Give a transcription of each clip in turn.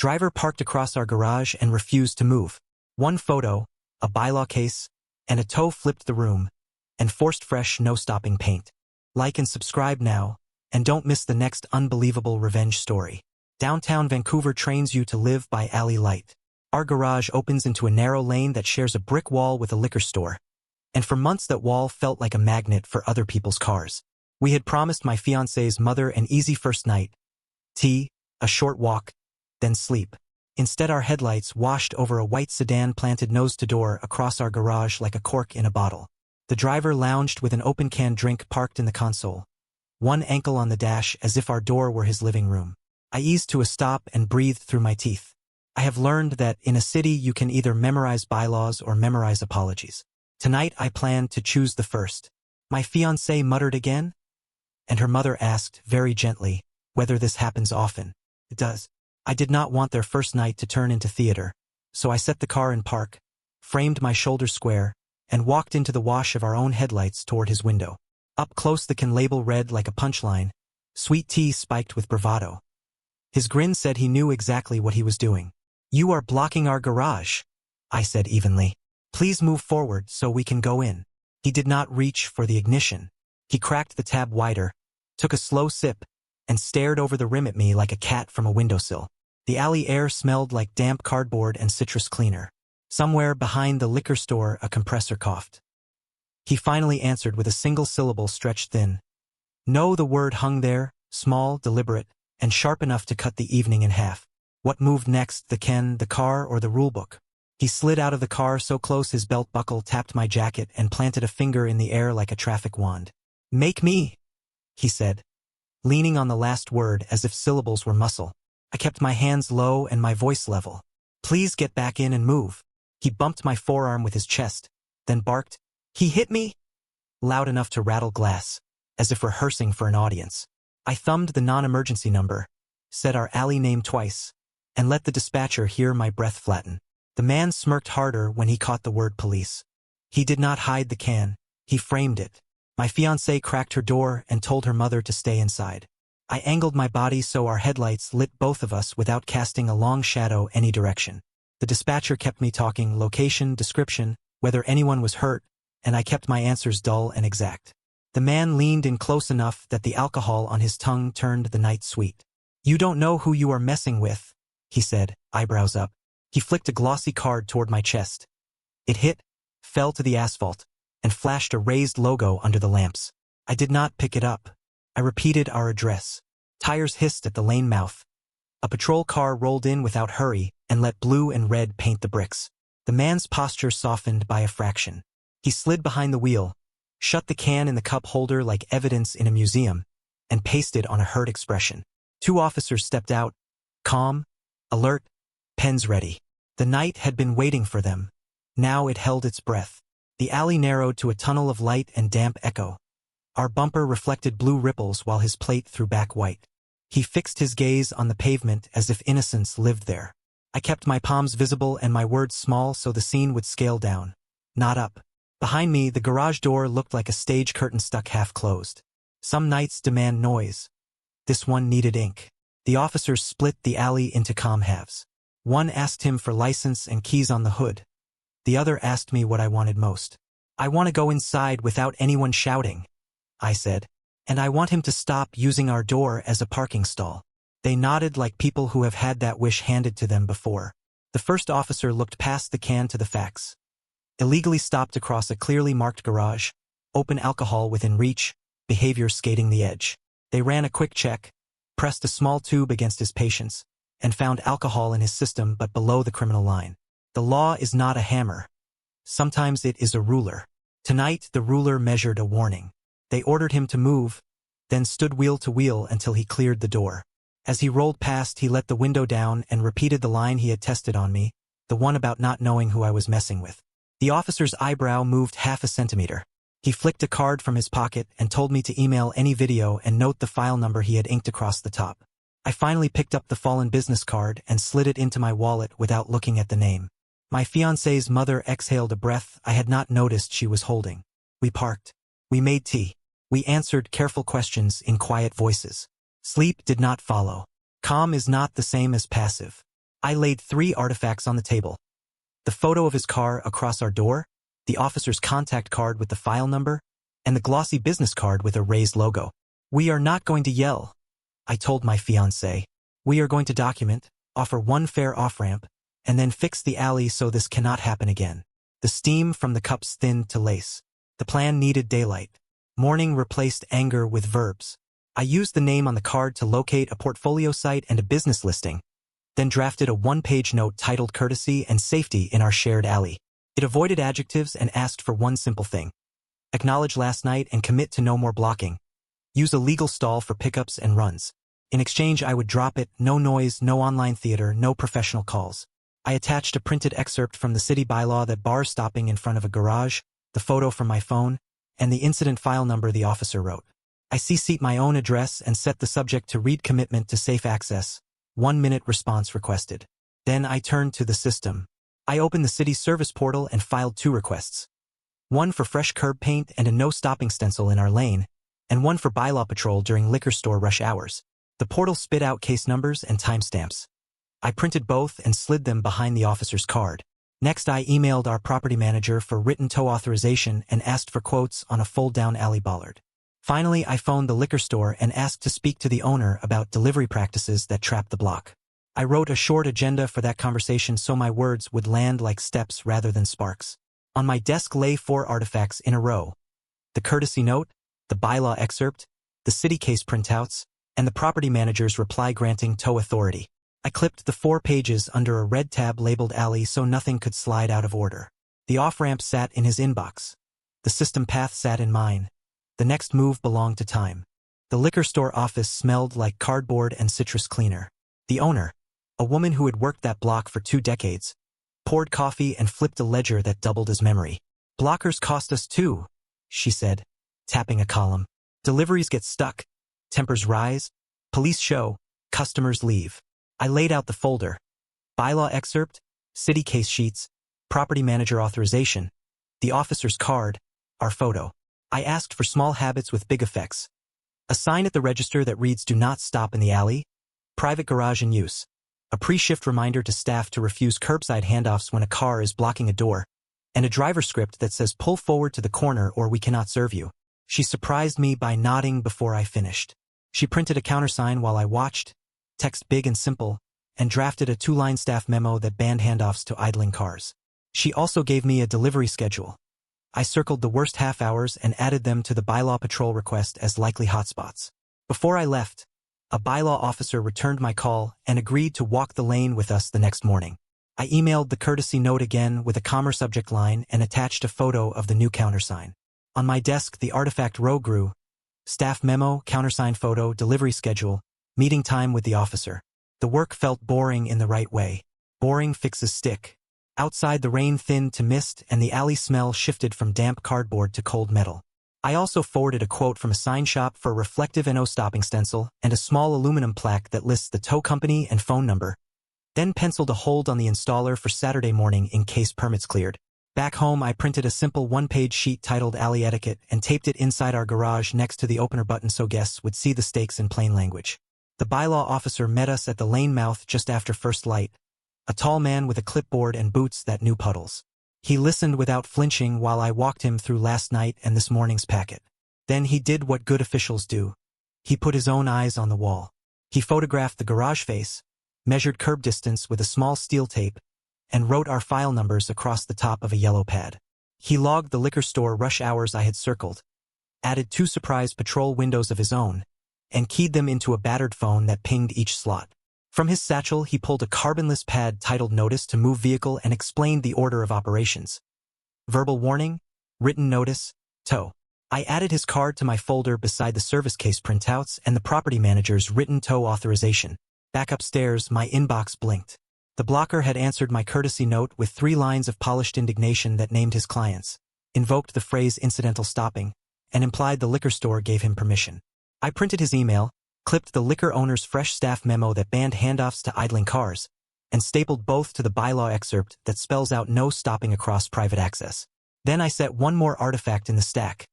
Driver parked across our garage and refused to move. One photo, a bylaw case, and a toe flipped the room, and forced fresh no-stopping paint. Like and subscribe now, and don't miss the next unbelievable revenge story. Downtown Vancouver trains you to live by alley light. Our garage opens into a narrow lane that shares a brick wall with a liquor store, and for months that wall felt like a magnet for other people's cars. We had promised my fiancé's mother an easy first night, tea, a short walk, then sleep. Instead, our headlights washed over a white sedan planted nose to door across our garage like a cork in a bottle. The driver lounged with an open-can drink parked in the console, one ankle on the dash as if our door were his living room. I eased to a stop and breathed through my teeth. I have learned that in a city you can either memorize bylaws or memorize apologies. Tonight I planned to choose the first. My fiancée muttered again, and her mother asked, very gently, whether this happens often. It does. I did not want their first night to turn into theater, so I set the car in park, framed my shoulders square, and walked into the wash of our own headlights toward his window. Up close the can label read like a punchline, sweet tea spiked with bravado. His grin said he knew exactly what he was doing. You are blocking our garage, I said evenly. Please move forward so we can go in. He did not reach for the ignition. He cracked the tab wider, took a slow sip, and stared over the rim at me like a cat from a windowsill. The alley air smelled like damp cardboard and citrus cleaner. Somewhere behind the liquor store a compressor coughed. He finally answered with a single syllable stretched thin. No, the word hung there, small, deliberate, and sharp enough to cut the evening in half. What moved next, the can, the car, or the rulebook? He slid out of the car so close his belt buckle tapped my jacket and planted a finger in the air like a traffic wand. Make me, he said, leaning on the last word as if syllables were muscle. I kept my hands low and my voice level. Please get back in and move. He bumped my forearm with his chest, then barked, He hit me? Loud enough to rattle glass, as if rehearsing for an audience. I thumbed the non-emergency number, said our alley name twice, and let the dispatcher hear my breath flatten. The man smirked harder when he caught the word police. He did not hide the can, he framed it. My fiancée cracked her door and told her mother to stay inside. I angled my body so our headlights lit both of us without casting a long shadow any direction. The dispatcher kept me talking location, description, whether anyone was hurt, and I kept my answers dull and exact. The man leaned in close enough that the alcohol on his tongue turned the night sweet. You don't know who you are messing with, he said, eyebrows up. He flicked a glossy card toward my chest. It hit, fell to the asphalt, and flashed a raised logo under the lamps. I did not pick it up. I repeated our address. Tires hissed at the lane mouth. A patrol car rolled in without hurry and let blue and red paint the bricks. The man's posture softened by a fraction. He slid behind the wheel, shut the can in the cup holder like evidence in a museum, and pasted on a hurt expression. 2 officers stepped out, calm, alert, pens ready. The night had been waiting for them. Now it held its breath. The alley narrowed to a tunnel of light and damp echo. Our bumper reflected blue ripples while his plate threw back white. He fixed his gaze on the pavement as if innocence lived there. I kept my palms visible and my words small so the scene would scale down, not up. Behind me, the garage door looked like a stage curtain stuck half closed. Some nights demand noise. This one needed ink. The officers split the alley into calm halves. One asked him for license and keys on the hood. The other asked me what I wanted most. I want to go inside without anyone shouting, I said, and I want him to stop using our door as a parking stall. They nodded like people who have had that wish handed to them before. The first officer looked past the can to the facts. Illegally stopped across a clearly marked garage, open alcohol within reach, behavior skating the edge. They ran a quick check, pressed a small tube against his patience, and found alcohol in his system but below the criminal line. The law is not a hammer. Sometimes it is a ruler. Tonight the ruler measured a warning. They ordered him to move, then stood wheel to wheel until he cleared the door. As he rolled past, he let the window down and repeated the line he had tested on me, the one about not knowing who I was messing with. The officer's eyebrow moved half a centimeter. He flicked a card from his pocket and told me to email any video and note the file number he had inked across the top. I finally picked up the fallen business card and slid it into my wallet without looking at the name. My fiancé's mother exhaled a breath I had not noticed she was holding. We parked. We made tea. We answered careful questions in quiet voices. Sleep did not follow. Calm is not the same as passive. I laid 3 artifacts on the table. The photo of his car across our door, the officer's contact card with the file number, and the glossy business card with a raised logo. We are not going to yell, I told my fiancé. We are going to document, offer one fair off-ramp, and then fix the alley so this cannot happen again. The steam from the cups thinned to lace. The plan needed daylight. Morning replaced anger with verbs. I used the name on the card to locate a portfolio site and a business listing, then drafted a 1-page note titled Courtesy and Safety in Our Shared Alley. It avoided adjectives and asked for one simple thing. Acknowledge last night and commit to no more blocking. Use a legal stall for pickups and runs. In exchange, I would drop it, no noise, no online theater, no professional calls. I attached a printed excerpt from the city bylaw that bars stopping in front of a garage, the photo from my phone, and the incident file number the officer wrote. I CC'd my own address and set the subject to read commitment to safe access. 1-minute response requested. Then I turned to the system. I opened the city service portal and filed 2 requests. One for fresh curb paint and a no-stopping stencil in our lane, and one for bylaw patrol during liquor store rush hours. The portal spit out case numbers and timestamps. I printed both and slid them behind the officer's card. Next, I emailed our property manager for written tow authorization and asked for quotes on a fold-down alley bollard. Finally, I phoned the liquor store and asked to speak to the owner about delivery practices that trap the block. I wrote a short agenda for that conversation so my words would land like steps rather than sparks. On my desk lay 4 artifacts in a row. The courtesy note, the bylaw excerpt, the city case printouts, and the property manager's reply granting tow authority. I clipped the 4 pages under a red tab labeled alley so nothing could slide out of order. The off-ramp sat in his inbox. The system path sat in mine. The next move belonged to time. The liquor store office smelled like cardboard and citrus cleaner. The owner, a woman who had worked that block for 2 decades, poured coffee and flipped a ledger that doubled as memory. Blockers cost us too, she said, tapping a column. Deliveries get stuck. Tempers rise. Police show. Customers leave. I laid out the folder. Bylaw excerpt, city case sheets, property manager authorization, the officer's card, our photo. I asked for small habits with big effects. A sign at the register that reads "Do not stop in the alley," private garage in use, a pre-shift reminder to staff to refuse curbside handoffs when a car is blocking a door, and a driver script that says "Pull forward to the corner or we cannot serve you." She surprised me by nodding before I finished. She printed a countersign while I watched, text big and simple, and drafted a 2-line staff memo that banned handoffs to idling cars. She also gave me a delivery schedule. I circled the worst half hours and added them to the bylaw patrol request as likely hotspots. Before I left, a bylaw officer returned my call and agreed to walk the lane with us the next morning. I emailed the courtesy note again with a comma subject line and attached a photo of the new countersign. On my desk, the artifact row grew. Staff memo, countersign photo, delivery schedule, meeting time with the officer. The work felt boring in the right way. Boring fixes stick. Outside, the rain thinned to mist and the alley smell shifted from damp cardboard to cold metal. I also forwarded a quote from a sign shop for a reflective and no-stopping stencil and a small aluminum plaque that lists the tow company and phone number. Then penciled a hold on the installer for Saturday morning in case permits cleared. Back home, I printed a simple 1-page sheet titled Alley Etiquette and taped it inside our garage next to the opener button so guests would see the stakes in plain language. The bylaw officer met us at the lane mouth just after first light, a tall man with a clipboard and boots that knew puddles. He listened without flinching while I walked him through last night and this morning's packet. Then he did what good officials do. He put his own eyes on the wall. He photographed the garage face, measured curb distance with a small steel tape, and wrote our file numbers across the top of a yellow pad. He logged the liquor store rush hours I had circled, added 2 surprise patrol windows of his own, and keyed them into a battered phone that pinged each slot. From his satchel, he pulled a carbonless pad titled Notice to Move Vehicle and explained the order of operations. Verbal warning, written notice, tow. I added his card to my folder beside the service case printouts and the property manager's written tow authorization. Back upstairs, my inbox blinked. The blocker had answered my courtesy note with 3 lines of polished indignation that named his clients, invoked the phrase incidental stopping, and implied the liquor store gave him permission. I printed his email, clipped the liquor owner's fresh staff memo that banned handoffs to idling cars, and stapled both to the bylaw excerpt that spells out no stopping across private access. Then I set one more artifact in the stack,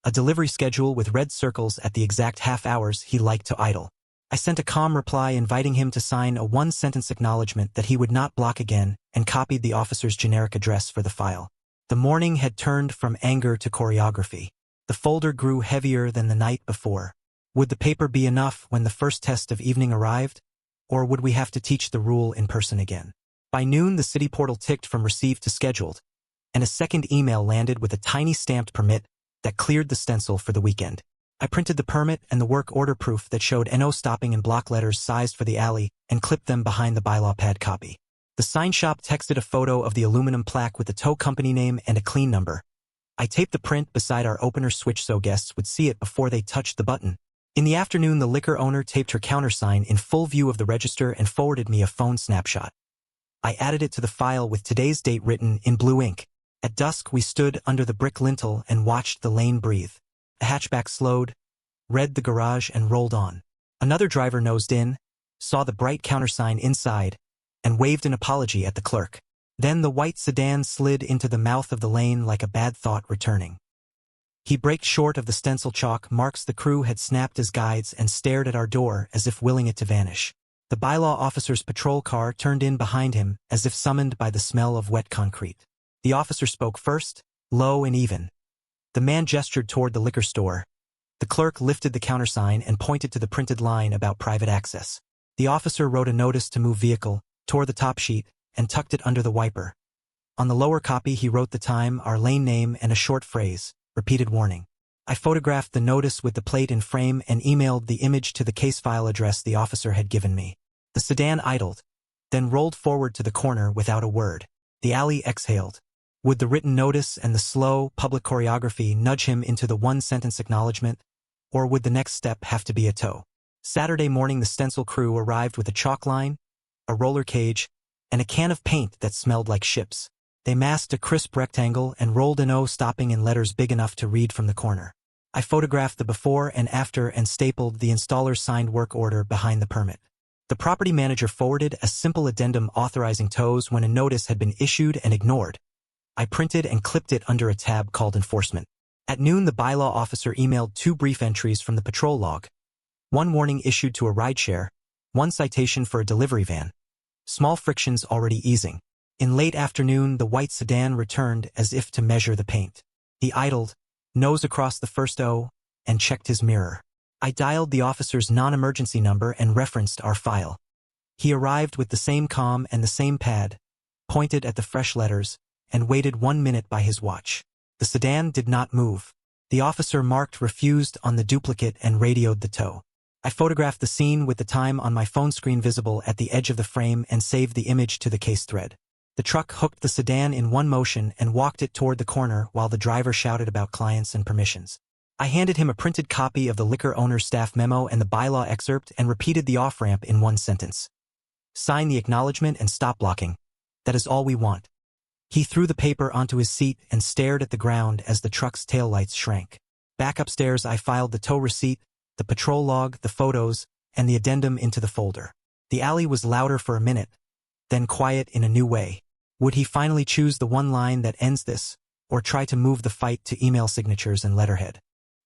a delivery schedule with red circles at the exact half hours he liked to idle. I sent a calm reply inviting him to sign a one-sentence acknowledgement that he would not block again and copied the officer's generic address for the file. The morning had turned from anger to choreography. The folder grew heavier than the night before. Would the paper be enough when the first test of evening arrived? Or would we have to teach the rule in person again? By noon, the city portal ticked from received to scheduled, and a second email landed with a tiny stamped permit that cleared the stencil for the weekend. I printed the permit and the work order proof that showed NO stopping in block letters sized for the alley and clipped them behind the bylaw pad copy. The sign shop texted a photo of the aluminum plaque with the tow company name and a clean number. I taped the print beside our opener switch so guests would see it before they touched the button. In the afternoon, the liquor owner taped her countersign in full view of the register and forwarded me a phone snapshot. I added it to the file with today's date written in blue ink. At dusk, we stood under the brick lintel and watched the lane breathe. A hatchback slowed, read the garage and rolled on. Another driver nosed in, saw the bright countersign inside, and waved an apology at the clerk. Then the white sedan slid into the mouth of the lane like a bad thought returning. He braked short of the stencil chalk marks the crew had snapped as guides and stared at our door as if willing it to vanish. The bylaw officer's patrol car turned in behind him as if summoned by the smell of wet concrete. The officer spoke first, low and even. The man gestured toward the liquor store. The clerk lifted the countersign and pointed to the printed line about private access. The officer wrote a notice to move vehicle, tore the top sheet, and tucked it under the wiper. On the lower copy he wrote the time, our lane name, and a short phrase, repeated warning. I photographed the notice with the plate in frame and emailed the image to the case file address the officer had given me. The sedan idled, then rolled forward to the corner without a word. The alley exhaled. Would the written notice and the slow, public choreography nudge him into the one-sentence acknowledgement, or would the next step have to be a tow? Saturday morning the stencil crew arrived with a chalk line, a roller cage, and a can of paint that smelled like ships. They masked a crisp rectangle and rolled an O stopping in letters big enough to read from the corner. I photographed the before and after and stapled the installer's signed work order behind the permit. The property manager forwarded a simple addendum authorizing tows when a notice had been issued and ignored. I printed and clipped it under a tab called Enforcement. At noon, the bylaw officer emailed 2 brief entries from the patrol log. 1 warning issued to a rideshare, 1 citation for a delivery van. Small frictions already easing. In late afternoon, the white sedan returned as if to measure the paint. He idled, nose across the first O, and checked his mirror. I dialed the officer's non-emergency number and referenced our file. He arrived with the same calm and the same pad, pointed at the fresh letters, and waited 1 minute by his watch. The sedan did not move. The officer marked refused on the duplicate and radioed the tow. I photographed the scene with the time on my phone screen visible at the edge of the frame and saved the image to the case thread. The truck hooked the sedan in one motion and walked it toward the corner while the driver shouted about clients and permissions. I handed him a printed copy of the liquor owner's staff memo and the bylaw excerpt and repeated the off-ramp in 1 sentence. Sign the acknowledgement and stop blocking. That is all we want. He threw the paper onto his seat and stared at the ground as the truck's taillights shrank. Back upstairs, I filed the tow receipt, the patrol log, the photos, and the addendum into the folder. The alley was louder for a minute, then quiet in a new way. Would he finally choose the one line that ends this, or try to move the fight to email signatures and letterhead?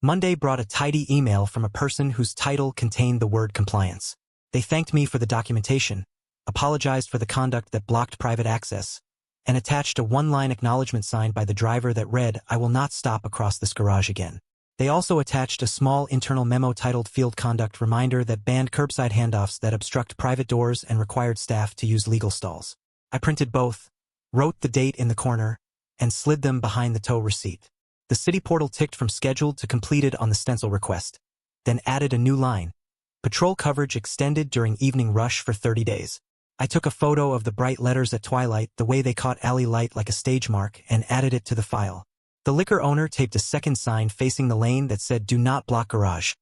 Monday brought a tidy email from a person whose title contained the word compliance. They thanked me for the documentation, apologized for the conduct that blocked private access, and attached a 1-line acknowledgement signed by the driver that read, "I will not stop across this garage again." They also attached a small internal memo titled Field Conduct Reminder that banned curbside handoffs that obstruct private doors and required staff to use legal stalls. I printed both, wrote the date in the corner, and slid them behind the tow receipt. The city portal ticked from scheduled to completed on the stencil request, then added a new line. Patrol coverage extended during evening rush for 30 days. I took a photo of the bright letters at twilight, the way they caught alley light like a stage mark, and added it to the file. The liquor owner taped a second sign facing the lane that said, "Do not block garage.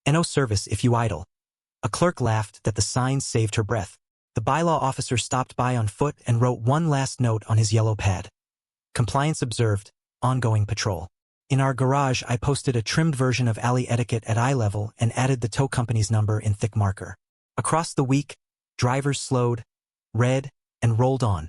No service if you idle." A clerk laughed that the sign saved her breath. The bylaw officer stopped by on foot and wrote one last note on his yellow pad. Compliance observed, ongoing patrol. In our garage, I posted a trimmed version of alley etiquette at eye level and added the tow company's number in thick marker. Across the week, drivers slowed, read, and rolled on.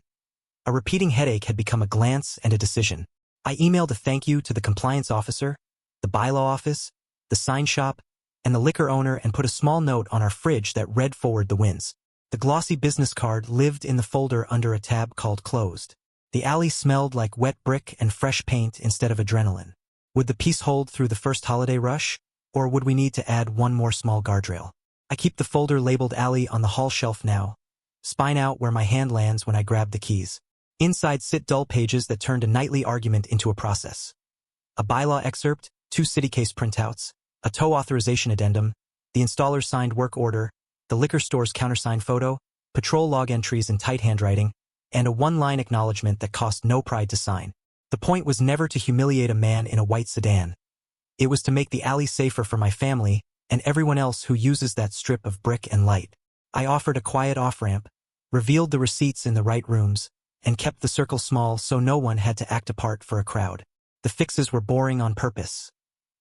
A repeating headache had become a glance and a decision. I emailed a thank you to the compliance officer, the bylaw office, the sign shop, and the liquor owner and put a small note on our fridge that read forward the wins. The glossy business card lived in the folder under a tab called closed. The alley smelled like wet brick and fresh paint instead of adrenaline. Would the piece hold through the first holiday rush, or would we need to add one more small guardrail? I keep the folder labeled alley on the hall shelf now, spine out where my hand lands when I grab the keys. Inside sit dull pages that turned a nightly argument into a process. A bylaw excerpt, 2 city case printouts, a tow authorization addendum, the installer's signed work order, the liquor store's countersigned photo, patrol log entries in tight handwriting, and a one-line acknowledgement that cost no pride to sign. The point was never to humiliate a man in a white sedan. It was to make the alley safer for my family and everyone else who uses that strip of brick and light. I offered a quiet off-ramp, revealed the receipts in the right rooms, and kept the circle small so no one had to act a part for a crowd. The fixes were boring on purpose.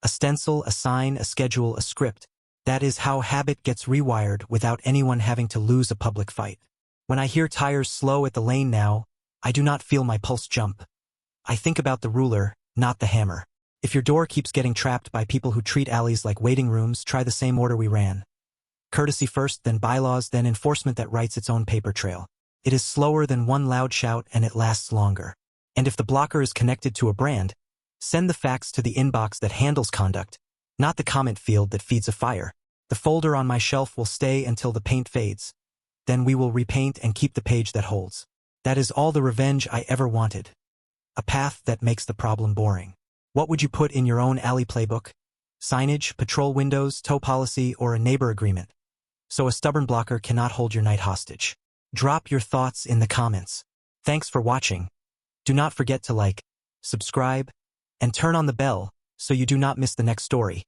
A stencil, a sign, a schedule, a script. That is how habit gets rewired without anyone having to lose a public fight. When I hear tires slow at the lane now, I do not feel my pulse jump. I think about the ruler, not the hammer. If your door keeps getting trapped by people who treat alleys like waiting rooms, try the same order we ran. Courtesy first, then bylaws, then enforcement that writes its own paper trail. It is slower than one loud shout and it lasts longer. And if the blocker is connected to a brand, send the fax to the inbox that handles conduct, not the comment field that feeds a fire. The folder on my shelf will stay until the paint fades. Then we will repaint and keep the page that holds. That is all the revenge I ever wanted. A path that makes the problem boring. What would you put in your own alley playbook? Signage, patrol windows, tow policy, or a neighbor agreement? So a stubborn blocker cannot hold your night hostage. Drop your thoughts in the comments. Thanks for watching. Do not forget to like, subscribe, and turn on the bell so you do not miss the next story.